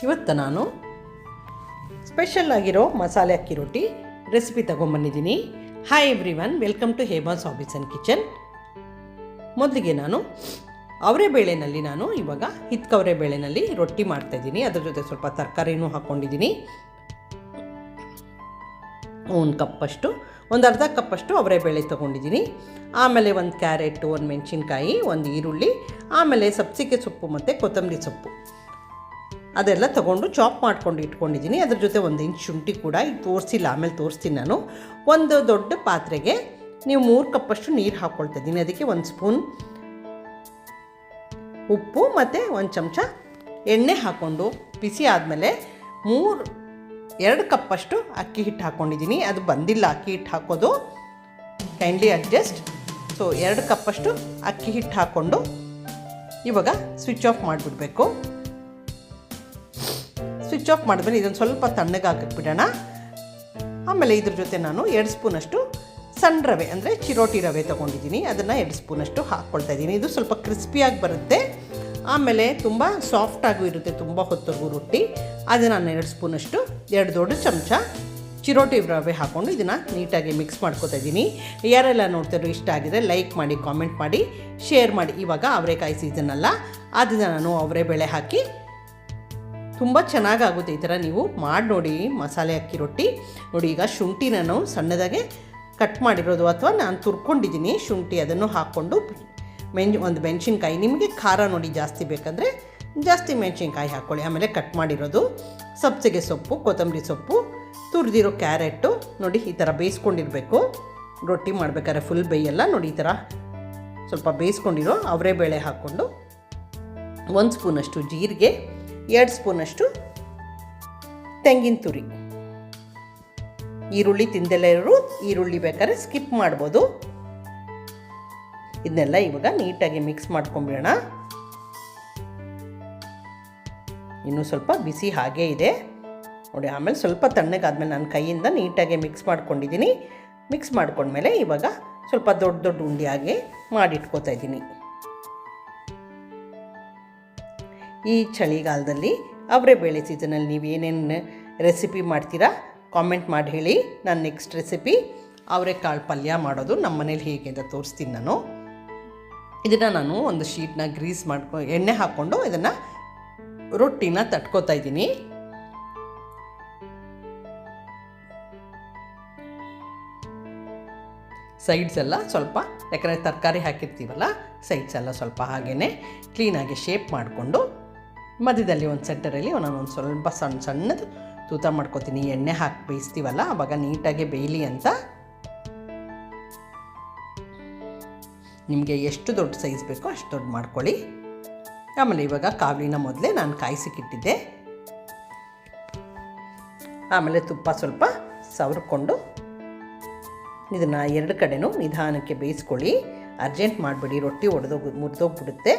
ಇವತ್ತು ನಾನು ಸ್ಪೆಷಲ್ ಆಗಿರೋ ಮಸಾಲೆ ಅಕ್ಕಿ ರೊಟ್ಟಿ ರೆಸಿಪಿ ತೊಗೊಂಬಂದಿದ್ದೀನಿ. Hi everyone, welcome to Hema's hobbies and kitchen. ಮೊದಲಿಗೆ ನಾನು ಅವರೆಬೇಳೆನಲ್ಲಿ ಇವಾಗ ಹಿತ್ಕವರೆ ಬೇಳೆನಲ್ಲಿ ರೊಟ್ಟಿ ಮಾಡ್ತಾಯಿದ್ದೀನಿ. ಅದ್ರ ಜೊತೆ ಸ್ವಲ್ಪ ತರಕಾರಿನೂ ಹಾಕ್ಕೊಂಡಿದ್ದೀನಿ. ಒಂದು ಅರ್ಧ ಕಪ್ಪಷ್ಟು ಅವರೆಬೇಳೆ ತೊಗೊಂಡಿದ್ದೀನಿ. ಆಮೇಲೆ ಒಂದು ಕ್ಯಾರೆಟು, ಒಂದು ಮೆಣಸಿನ್ಕಾಯಿ, ಒಂದು ಈರುಳ್ಳಿ, ಆಮೇಲೆ ಸಬ್ಸಿಗೆ ಸೊಪ್ಪು ಮತ್ತು ಕೊತ್ತಂಬರಿ ಸೊಪ್ಪು ಅದೆಲ್ಲ ತೊಗೊಂಡು ಚಾಪ್ ಮಾಡ್ಕೊಂಡು ಇಟ್ಕೊಂಡಿದ್ದೀನಿ. ಅದ್ರ ಜೊತೆ ಒಂದು ಇಂಚು ಶುಂಠಿ ಕೂಡ ಈಗ ತೋರಿಸಿಲ್ಲ, ಆಮೇಲೆ ತೋರಿಸ್ತೀನಿ ನಾನು. ಒಂದು ದೊಡ್ಡ ಪಾತ್ರೆಗೆ ನೀವು 3 ಕಪ್ಪಷ್ಟು ನೀರು ಹಾಕ್ಕೊಳ್ತಾಯಿದ್ದೀನಿ. ಅದಕ್ಕೆ 1 ಸ್ಪೂನ್ ಉಪ್ಪು ಮತ್ತು 1 ಚಮಚ ಎಣ್ಣೆ ಹಾಕ್ಕೊಂಡು ಬಿಸಿ ಆದಮೇಲೆ 2 ಕಪ್ಪಷ್ಟು ಅಕ್ಕಿ ಹಿಟ್ಟು ಹಾಕ್ಕೊಂಡಿದ್ದೀನಿ. ಅದು ಬಂದಿಲ್ಲ ಅಕ್ಕಿ ಹಿಟ್ಟು ಹಾಕೋದು, ಕೈಂಡ್ಲಿ ಅಡ್ಜಸ್ಟ್. ಸೊ 2 ಕಪ್ಪಷ್ಟು ಅಕ್ಕಿ ಹಿಟ್ಟು ಹಾಕ್ಕೊಂಡು ಇವಾಗ ಸ್ವಿಚ್ ಆಫ್ ಮಾಡಿಬಿಡಬೇಕು. ಸ್ವಿಚ್ ಆಫ್ ಮಾಡಿದ್ಮೇಲೆ ಇದನ್ನು ಸ್ವಲ್ಪ ತಣ್ಣಗಾಕಿಬಿಡೋಣ. ಆಮೇಲೆ ಇದ್ರ ಜೊತೆ ನಾನು 2 ಸ್ಪೂನಷ್ಟು ಸಣ್ಣ ರವೆ ಅಂದರೆ ಚಿರೋಟಿ ರವೆ ತೊಗೊಂಡಿದ್ದೀನಿ. ಅದನ್ನು 2 ಸ್ಪೂನಷ್ಟು ಹಾಕ್ಕೊಳ್ತಾ ಇದ್ದೀನಿ. ಇದು ಸ್ವಲ್ಪ ಕ್ರಿಸ್ಪಿಯಾಗಿ ಬರುತ್ತೆ, ಆಮೇಲೆ ತುಂಬ ಸಾಫ್ಟಾಗೂ ಇರುತ್ತೆ ತುಂಬ ಹೊತ್ತವರೆಗೂ ರೊಟ್ಟಿ. ಅದನ್ನು ನಾನು 2 ಸ್ಪೂನಷ್ಟು 2 ದೊಡ್ಡ ಚಮಚ ಚಿರೋಟಿ ರವೆ ಹಾಕ್ಕೊಂಡು ಇದನ್ನು ನೀಟಾಗಿ ಮಿಕ್ಸ್ ಮಾಡ್ಕೊತಾ ಇದ್ದೀನಿ. ಯಾರೆಲ್ಲ ನೋಡ್ತಾರೋ ಇಷ್ಟ ಆಗಿದ್ರೆ ಲೈಕ್ ಮಾಡಿ, ಕಾಮೆಂಟ್ ಮಾಡಿ, ಶೇರ್ ಮಾಡಿ. ಇವಾಗ ಅವರೆಕಾಯಿ ಸೀಸನ್ ಅಲ್ಲ, ಅದನ್ನು ನಾನು ಅವರೆಬೇಳೆ ಹಾಕಿ ತುಂಬ ಚೆನ್ನಾಗಾಗುತ್ತೆ. ಈ ಥರ ನೀವು ಮಾಡಿ ನೋಡಿ ಮಸಾಲೆ ಅಕ್ಕಿ ರೊಟ್ಟಿ. ನೋಡಿ, ಈಗ ಶುಂಠಿ ನಾನು ಸಣ್ಣದಾಗೆ ಕಟ್ ಮಾಡಿರೋದು ಅಥವಾ ನಾನು ತುರ್ಕೊಂಡಿದ್ದೀನಿ ಶುಂಠಿ, ಅದನ್ನು ಹಾಕ್ಕೊಂಡು ಒಂದು ಮೆಣಸಿನ್ಕಾಯಿ, ನಿಮಗೆ ಖಾರ ನೋಡಿ ಜಾಸ್ತಿ ಬೇಕಂದರೆ ಜಾಸ್ತಿ ಮೆಣಸಿನ್ಕಾಯಿ ಹಾಕ್ಕೊಳ್ಳಿ. ಆಮೇಲೆ ಕಟ್ ಮಾಡಿರೋದು ಸಬ್ಸಿಗೆ ಸೊಪ್ಪು, ಕೊತ್ತಂಬರಿ ಸೊಪ್ಪು, ತುರಿದಿರೋ ಕ್ಯಾರೆಟು ನೋಡಿ ಈ ಥರ ಬೇಯಿಸ್ಕೊಂಡಿರಬೇಕು. ರೊಟ್ಟಿ ಮಾಡಬೇಕಾದ್ರೆ ಫುಲ್ ಬೇಯಲ್ಲ ನೋಡಿ. ಈ ಥರ ಸ್ವಲ್ಪ ಬೇಯಿಸ್ಕೊಂಡಿರೋ ಅವರೆಬೇಳೆ ಹಾಕ್ಕೊಂಡು 1 ಸ್ಪೂನಷ್ಟು ಜೀರಿಗೆ, 2 ಸ್ಪೂನಷ್ಟು ತೆಂಗಿನ ತುರಿ, ಈರುಳ್ಳಿ ತಿಂದೆಲ್ಲ ಈರುಳ್ಳಿ ಬೇಕಾದ್ರೆ ಸ್ಕಿಪ್ ಮಾಡ್ಬೋದು. ಇದನ್ನೆಲ್ಲ ಇವಾಗ ನೀಟಾಗಿ ಮಿಕ್ಸ್ ಮಾಡ್ಕೊಂಬಿಡೋಣ. ಇನ್ನೂ ಸ್ವಲ್ಪ ಬಿಸಿ ಹಾಗೇ ಇದೆ ನೋಡಿ. ಆಮೇಲೆ ಸ್ವಲ್ಪ ತಣ್ಣಗಾದ್ಮೇಲೆ ನಾನು ಕೈಯಿಂದ ನೀಟಾಗಿ ಮಿಕ್ಸ್ ಮಾಡ್ಕೊಂಡಿದ್ದೀನಿ. ಮಿಕ್ಸ್ ಮಾಡ್ಕೊಂಡ್ಮೇಲೆ ಇವಾಗ ಸ್ವಲ್ಪ ದೊಡ್ಡ ದೊಡ್ಡ ಉಂಡೆಯಾಗಿ ಮಾಡಿಟ್ಕೋತಾ ಇದ್ದೀನಿ. ಈ ಚಳಿಗಾಲದಲ್ಲಿ ಅವರೆಬೇಳೆ ಸೀಸನಲ್ಲಿ ನೀವು ಏನೇನು ರೆಸಿಪಿ ಮಾಡ್ತೀರಾ ಕಾಮೆಂಟ್ ಮಾಡಿ ಹೇಳಿ. ನಾನು ನೆಕ್ಸ್ಟ್ ರೆಸಿಪಿ ಅವರೆಕಾಳು ಪಲ್ಯ ಮಾಡೋದು ನಮ್ಮ ಮನೇಲಿ ಹೇಗೆ ಅಂತ ತೋರಿಸ್ತೀನಿ ನಾನು. ಇದನ್ನು ನಾನು ಒಂದು ಶೀಟ್ನ ಗ್ರೀಸ್ ಎಣ್ಣೆ ಹಾಕ್ಕೊಂಡು ಇದನ್ನು ರೊಟ್ಟಿನ ತಟ್ಕೋತಾ ಇದ್ದೀನಿ. ಸೈಡ್ಸ್ ಎಲ್ಲ ಸ್ವಲ್ಪ, ಯಾಕಂದರೆ ತರಕಾರಿ ಹಾಕಿರ್ತೀವಲ್ಲ, ಸೈಡ್ಸ್ ಎಲ್ಲ ಸ್ವಲ್ಪ ಹಾಗೇ ಕ್ಲೀನಾಗಿ ಶೇಪ್ ಮಾಡಿಕೊಂಡು ಮಧ್ಯದಲ್ಲಿ ಒಂದು ಸೆಂಟರಲ್ಲಿ ನಾನು ಒಂದು ಸ್ವಲ್ಪ ಸಣ್ಣದು ತೂತ ಮಾಡ್ಕೋತೀನಿ. ಎಣ್ಣೆ ಹಾಕಿ ಬೇಯಿಸ್ತೀವಲ್ಲ ಆವಾಗ ನೀಟಾಗಿ ಬೇಯಲಿ ಅಂತ. ನಿಮಗೆ ಎಷ್ಟು ದೊಡ್ಡ ಸೈಜ್ ಬೇಕೋ ಅಷ್ಟು ದೊಡ್ಡ ಮಾಡ್ಕೊಳ್ಳಿ. ಆಮೇಲೆ ಇವಾಗ ಕಾವಲಿನ ಮೊದಲೇ ನಾನು ಕಾಯಿಸಿಕ್ಕಿಟ್ಟಿದ್ದೆ. ಆಮೇಲೆ ತುಪ್ಪ ಸ್ವಲ್ಪ ಸವರ್ಕೊಂಡು ಇದನ್ನು 2 ಕಡೆನೂ ನಿಧಾನಕ್ಕೆ ಬೇಯಿಸ್ಕೊಳ್ಳಿ. ಅರ್ಜೆಂಟ್ ಮಾಡಿಬಿಡಿ, ರೊಟ್ಟಿ ಮುರಿದೋಗ್ಬಿಡುತ್ತೆ.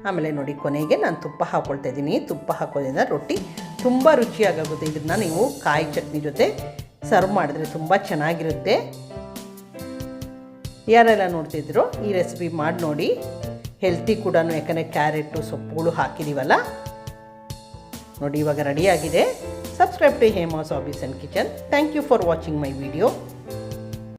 ಆಮೇಲೆ ನೋಡಿ, ಕೊನೆಗೆ ನಾನು ತುಪ್ಪ ಹಾಕ್ಕೊಳ್ತಾ ಇದ್ದೀನಿ. ತುಪ್ಪ ಹಾಕೋದ್ರಿಂದ ರೊಟ್ಟಿ ತುಂಬ ರುಚಿಯಾಗುತ್ತೆ. ಇದನ್ನು ನೀವು ಕಾಯಿ ಚಟ್ನಿ ಜೊತೆ ಸರ್ವ್ ಮಾಡಿದ್ರೆ ತುಂಬ ಚೆನ್ನಾಗಿರುತ್ತೆ. ಯಾರೆಲ್ಲ ನೋಡ್ತಿದ್ರು ಈ ರೆಸಿಪಿ ಮಾಡಿ ನೋಡಿ. ಹೆಲ್ತಿ ಕೂಡ, ಯಾಕಂದರೆ ಕ್ಯಾರೆಟು ಸೊಪ್ಪುಗಳು ಹಾಕಿದ್ದೀವಲ್ಲ. ನೋಡಿ ಇವಾಗ ರೆಡಿಯಾಗಿದೆ. Subscribe to Hema's hobbies and kitchen. Thank you for watching my video.